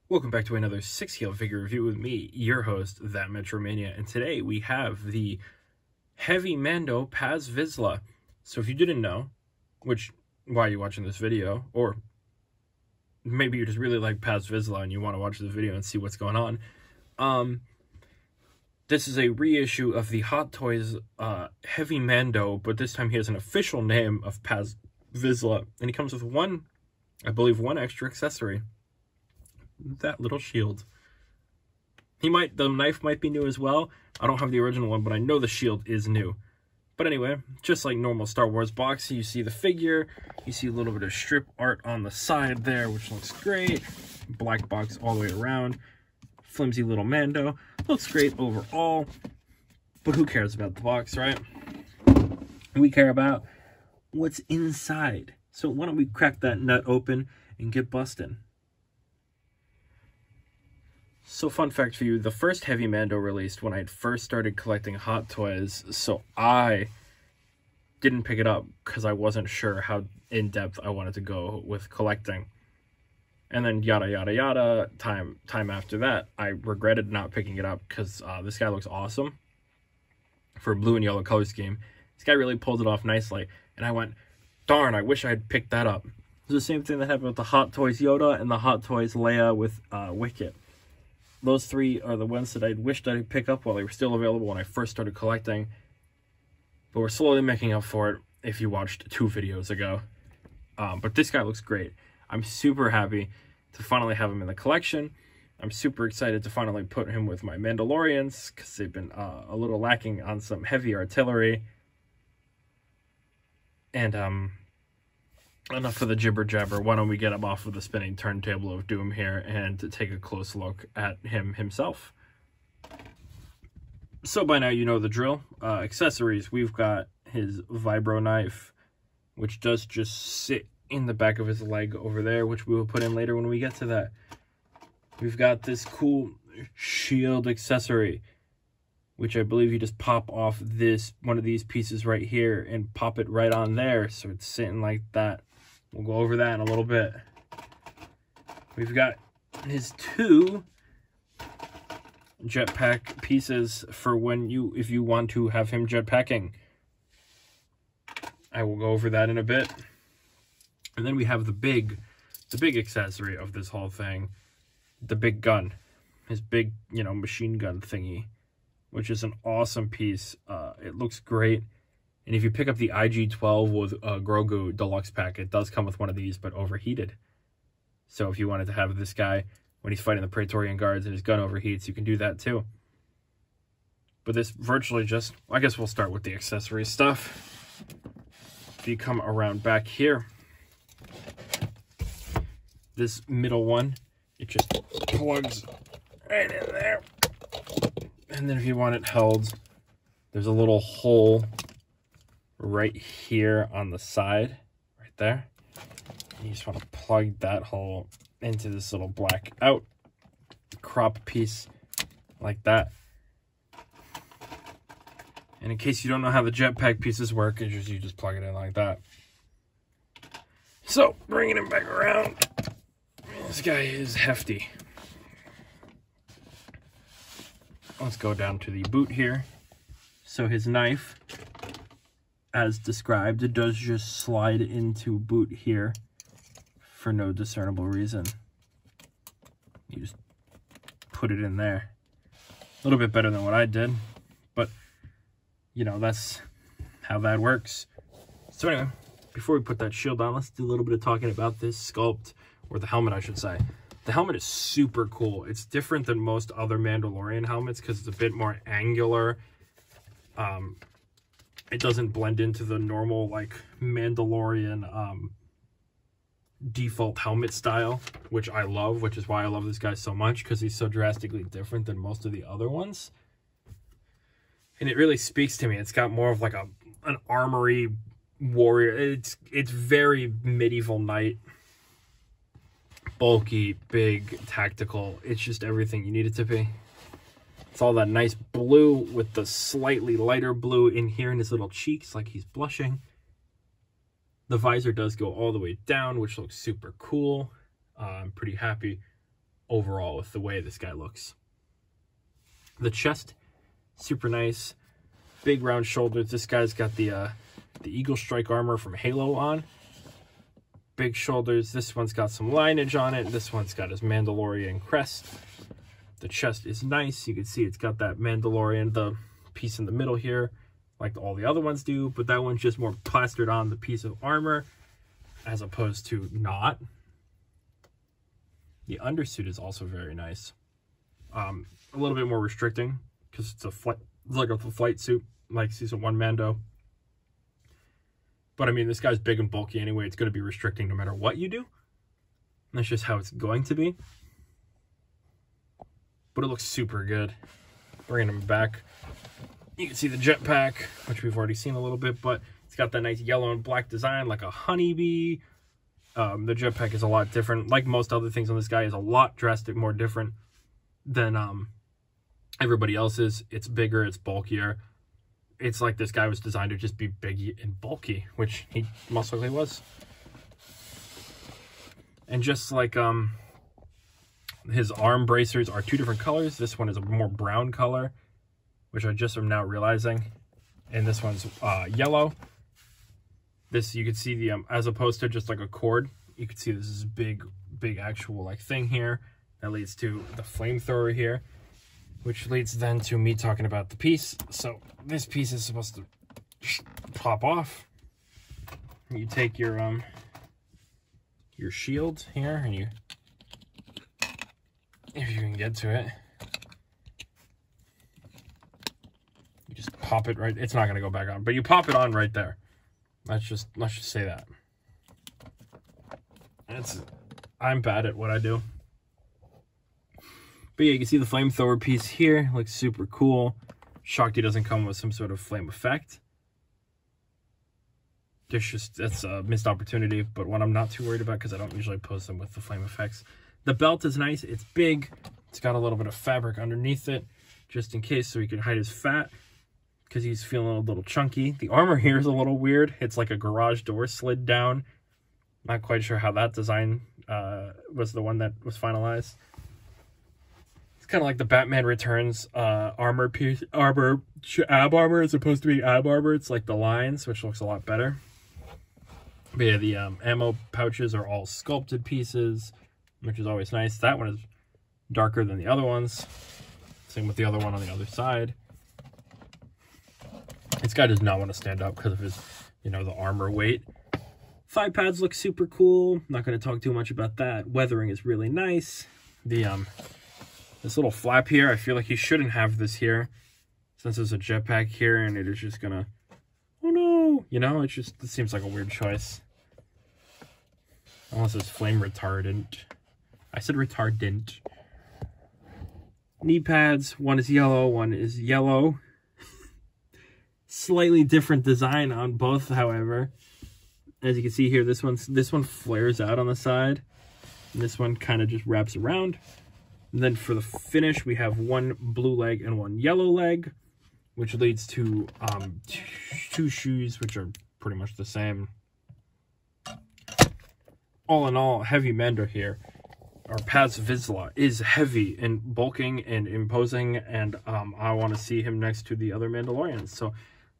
Welcome back to another 6-scale figure review with me, your host, That Metro Mania, and today we have the Heavy Mando Paz Vizsla. So if you didn't know, which, why are you watching this video, or maybe you just really like Paz Vizsla and you want to watch the video and see what's going on, this is a reissue of the Hot Toys Heavy Mando, but this time he has an official name of Paz Vizsla, and he comes with one extra accessory. That little shield. The knife might be new as well. I don't have the original one, but I know the shield is new. But anyway, just like normal Star Wars box, you see the figure, you see a little bit of strip art on the side there, which looks great. Black box all the way around. Flimsy little Mando. Looks great overall. But who cares about the box, right? We care about what's inside. So why don't we crack that nut open and get bustin'. So fun fact for you, the first Heavy Mando released when I had first started collecting Hot Toys, so I didn't pick it up because I wasn't sure how in-depth I wanted to go with collecting. And then yada yada yada, time after that, I regretted not picking it up because this guy looks awesome for a blue and yellow color scheme. This guy really pulled it off nicely, and I went, darn, I wish I had picked that up. It's the same thing that happened with the Hot Toys Yoda and the Hot Toys Leia with Wicket. Those three are the ones that I wished I'd pick up while they were still available when I first started collecting. But we're slowly making up for it if you watched 2 videos ago. But this guy looks great. I'm super happy to finally have him in the collection. I'm super excited to finally put him with my Mandalorians because they've been a little lacking on some heavy artillery. And enough of the jibber jabber. Why don't we get him off of the spinning turntable of doom here and take a close look at him himself. So by now you know the drill. Accessories, we've got his vibro knife, which does just sit in the back of his leg over there, which we will put in later when we get to that. We've got this cool shield accessory, which I believe you just pop off one of these pieces right here and pop it right on there, so it's sitting like that. We'll go over that in a little bit. We've got his 2 jetpack pieces for if you want to have him jetpacking. I will go over that in a bit. And then we have the big accessory of this whole thing, the big gun, his big, machine gun thingy, which is an awesome piece. It looks great. And if you pick up the IG-12 with Grogu Deluxe Pack, it does come with one of these, but overheated. So if you wanted to have this guy, when he's fighting the Praetorian Guards and his gun overheats, you can do that too. But this virtually I guess we'll start with the accessory stuff. If you come around back here, this middle one, it just plugs right in there. And then if you want it held, there's a little hole right here on the side, right there. And you just want to plug that hole into this little black out crop piece like that. And in case you don't know how the jetpack pieces work, you just plug it in like that. So, bringing him back around, this guy is hefty. Let's go down to the boot here. So his knife, as described, it does just slide into boot here for no discernible reason. You just put it in there. A little bit better than what I did, but that's how that works. So anyway, before we put that shield on, let's do a little bit of talking about this sculpt, or the helmet I should say. The helmet is super cool. It's different than most other Mandalorian helmets because it's a bit more angular. It doesn't blend into the normal, Mandalorian default helmet style, which I love, which is why I love this guy so much, because he's so drastically different than most of the other ones. And it really speaks to me. It's got more of an armory warrior. It's very medieval knight. Bulky, big, tactical. It's just everything you need it to be. It's all that nice blue with the slightly lighter blue in here in his little cheeks, like he's blushing. The visor does go all the way down, which looks super cool. I'm pretty happy overall with the way this guy looks. The chest, super nice. Big round shoulders. This guy's got the Eagle Strike armor from Halo on. Big shoulders. This one's got some lineage on it. This one's got his Mandalorian crest. The chest is nice. You can see it's got that Mandalorian, the piece in the middle here, like all the other ones do, but that one's just more plastered on the piece of armor as opposed to not. The undersuit is also very nice. A little bit more restricting because it's like a flight suit, like Season 1 Mando. But I mean, this guy's big and bulky anyway. It's going to be restricting no matter what you do. That's just how it's going to be. But it looks super good. Bringing him back. You can see the jetpack, which we've already seen a little bit, but it's got that nice yellow and black design like a honeybee. The jetpack is a lot different. Like most other things on this guy, is a lot drastic, more different than everybody else's. It's bigger, it's bulkier. It's like this guy was designed to just be big and bulky, which he most likely was. And just like his arm bracers are 2 different colors. This one is a more brown color, which I just am now realizing. And this one's yellow. This, you can see the, as opposed to just like a cord, you can see this is a big actual like thing here. That leads to the flamethrower here, which leads then to me talking about the piece. So this piece is supposed to pop off. You take your shield here, and you, if you can get to it, you just pop it right. It's not gonna go back on, but you pop it on right there. Let's just say that. I'm bad at what I do. But yeah, you can see the flamethrower piece here. Looks super cool. Shocked he doesn't come with some sort of flame effect. It's a missed opportunity, but one I'm not too worried about because I don't usually post them with the flame effects. The belt is nice. It's big. It's got a little bit of fabric underneath it, just in case, so he can hide his fat because he's feeling a little chunky. The armor here is a little weird. It's like a garage door slid down. Not quite sure how that design was the one that was finalized. Kind of like the Batman Returns armor piece, ab armor as opposed to being ab armor. It's like the lines, which looks a lot better. But yeah, the ammo pouches are all sculpted pieces, which is always nice. That one is darker than the other ones. Same with the other one on the other side. This guy does not want to stand up because of his, you know, the armor weight. Thigh pads look super cool. Not going to talk too much about that. Weathering is really nice. The this little flap here, I feel like you shouldn't have this here, since there's a jetpack here, and it is just gonna, oh no, you know, it seems like a weird choice. Unless it's flame retardant. I said retardant. Knee pads, one is yellow, one is yellow. Slightly different design on both, however. As you can see here, this one flares out on the side, and this one kind of just wraps around. And then for the finish, we have one blue leg and one yellow leg, which leads to 2 shoes, which are pretty much the same. All in all, heavy Mando here. Our Paz Vizsla is heavy and bulking and imposing, and I want to see him next to the other Mandalorians. So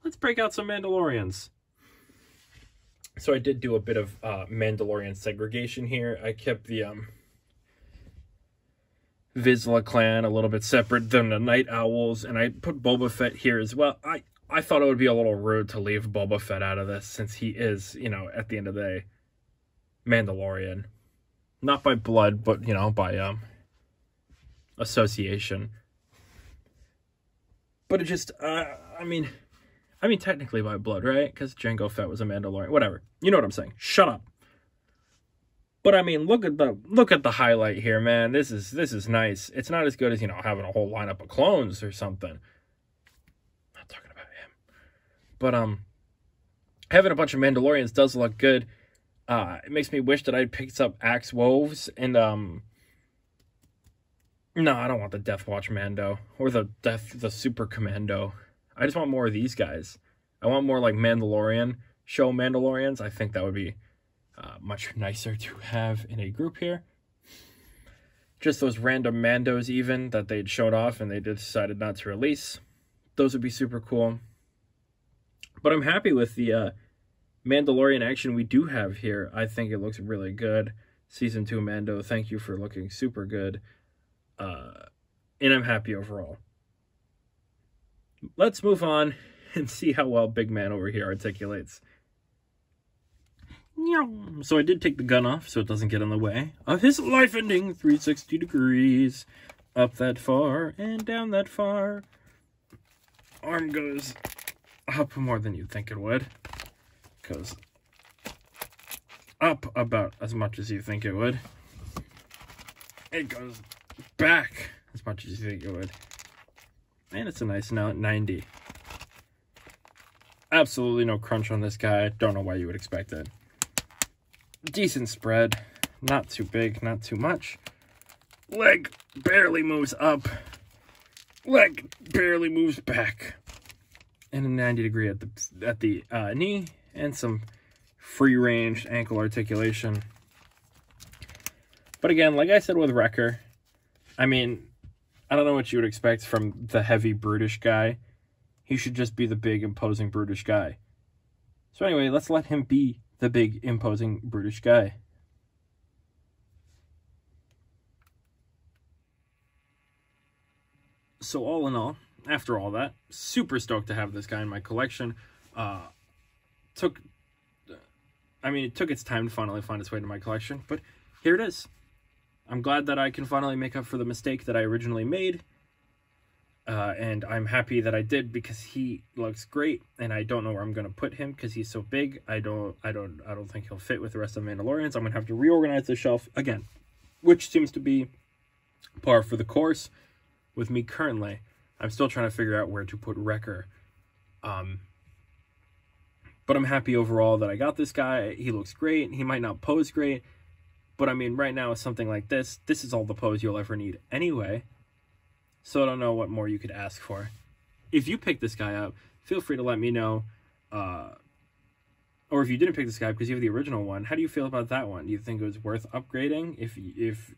let's break out some Mandalorians. So I did do a bit of Mandalorian segregation here. I kept the Vizsla clan a little bit separate than the Night Owls, and I put Boba Fett here as well. I thought it would be a little rude to leave Boba Fett out of this, since he is, you know, at the end of the day, Mandalorian. Not by blood, but, you know, by association. But it just, I mean, technically by blood, right? Because Jango Fett was a Mandalorian. Whatever. You know what I'm saying. Shut up. But I mean, look at the highlight here, man. This is nice. It's not as good as, you know, having a whole lineup of clones or something. I'm not talking about him. But having a bunch of Mandalorians does look good. It makes me wish that I'd picked up Axe Woves and no, I don't want the Death Watch Mando or the Super Commando. I just want more of these guys. I want more like Mandalorian show Mandalorians. I think that would be much nicer to have in a group here. just those random Mandos even that they'd showed off and they decided not to release. Those would be super cool. But I'm happy with the Mandalorian action we do have here. I think it looks really good. Season 2 Mando, thank you for looking super good. And I'm happy overall. Let's move on and see how well Big Man over here articulates. So I did take the gun off so it doesn't get in the way of his life-ending 360 degrees. Up that far and down that far. Arm goes up more than you'd think it would. Goes up about as much as you think it would. It goes back as much as you think it would. And it's a nice 90. Absolutely no crunch on this guy. Don't know why you would expect it. Decent spread. Not too big, not too much. Leg barely moves up. Leg barely moves back. And a 90 degree at the knee. And some free-range ankle articulation. But again, like I said with Wrecker, I mean, I don't know what you would expect from the heavy, brutish guy. He should just be the big, imposing, brutish guy. So anyway, let's let him be the big, imposing, brutish guy. So all in all, after all that, super stoked to have this guy in my collection. It took its time to finally find its way to my collection, but here it is. I'm glad that I can finally make up for the mistake that I originally made. And I'm happy that I did because he looks great, and I don't know where I'm going to put him because he's so big. I don't think he'll fit with the rest of the Mandalorians. I'm going to have to reorganize the shelf again, which seems to be par for the course with me currently. I'm still trying to figure out where to put Wrecker. But I'm happy overall that I got this guy. He looks great. He might not pose great, but I mean, right now, something like this is all the pose you'll ever need anyway. So I don't know what more you could ask for. If you pick this guy up, feel free to let me know. Or if you didn't pick this guy because you have the original one, how do you feel about that one? Do you think it was worth upgrading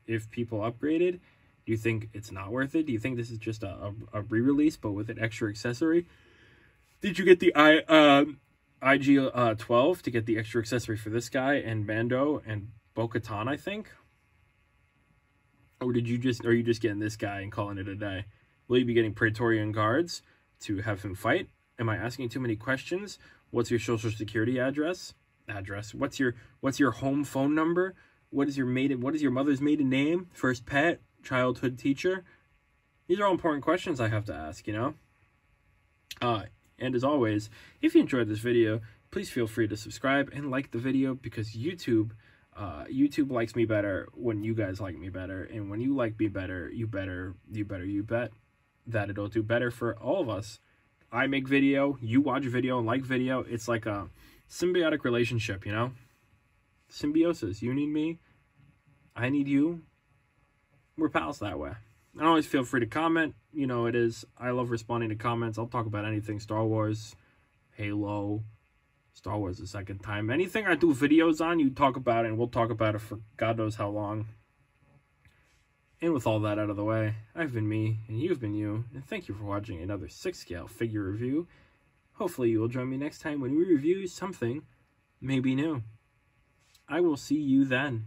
if people upgraded? Do you think it's not worth it? Do you think this is just a re-release but with an extra accessory? Did you get the IG-12 to get the extra accessory for this guy and Mando and Bo-Katan, I think? Or are you just getting this guy and calling it a day? Will you be getting Praetorian guards to have him fight? Am I asking too many questions? What's your social security address? What's your home phone number? What is your mother's maiden name? First pet? Childhood teacher? These are all important questions I have to ask, you know? And as always, if you enjoyed this video, please feel free to subscribe and like the video because YouTube likes me better when you guys like me better, and when you like me better, you bet that it'll do better for all of us. I make video, you watch video and like video. It's like a symbiotic relationship, you know? Symbiosis. You need me, I need you. We're pals that way. And always feel free to comment. You know, I love responding to comments. I'll talk about anything Star Wars, Halo, Star Wars the second time. Anything I do videos on, you talk about it, and we'll talk about it for God knows how long. And with all that out of the way, I've been me, and you've been you, and thank you for watching another 6-scale figure review. Hopefully you will join me next time when we review something maybe new. I will see you then.